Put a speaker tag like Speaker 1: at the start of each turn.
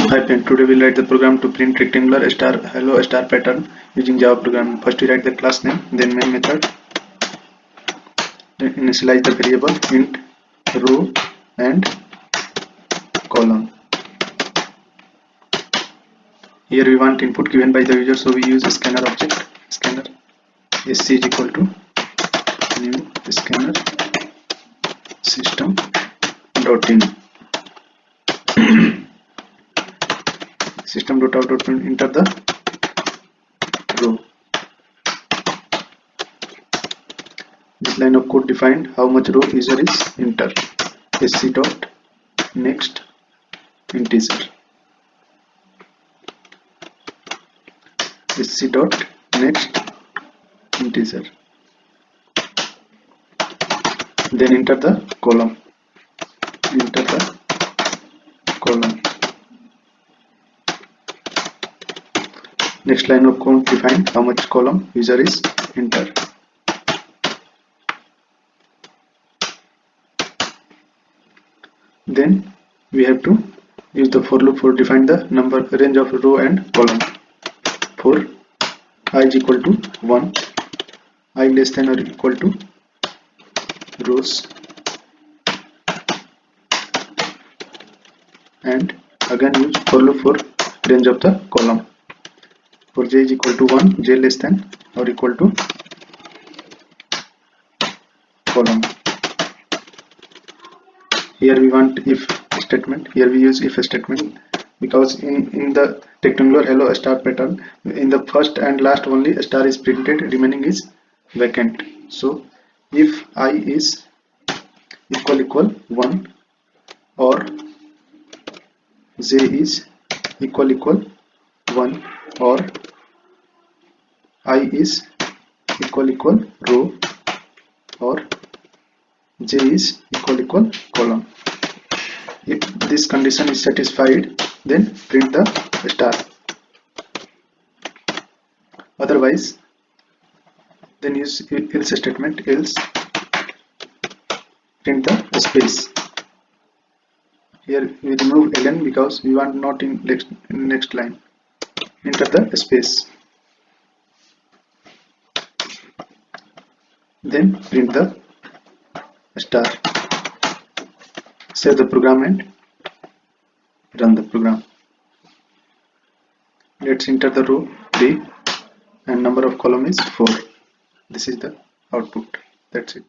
Speaker 1: Hi friend, today we'll write the program to print rectangular star hello star pattern using Java program. First we write the class name, then main method, then initialize the variable int row and column. Here we want input given by the user, so we use a scanner object. Scanner sc is equal to new scanner system dot in system dot out dot in. Enter the row. This line of code defined how much row user is enter. Sc dot next integer. Sc dot next integer. Then enter the column. Enter the column. Next line of code define how much column user is enter. Then we have to use the for loop for define the number range of row and column. For I is equal to 1, I less than or equal to rows, and again use for loop for range of the column. For j is equal to 1, j less than or equal to column. Here we want if statement. Here we use if statement because in the rectangular hello star pattern, in the first and last only a star is printed, remaining is vacant. So if I is equal 1 or j is equal 1 or I is equal row or j is equal column. If this condition is satisfied, then print the star. Otherwise, then use else statement, else print the space. Here we remove ln because we want not in next line. Enter the space. Then print the star. Save the program and run the program. Let's enter the row 3 and number of column is 4. This is the output. That's it.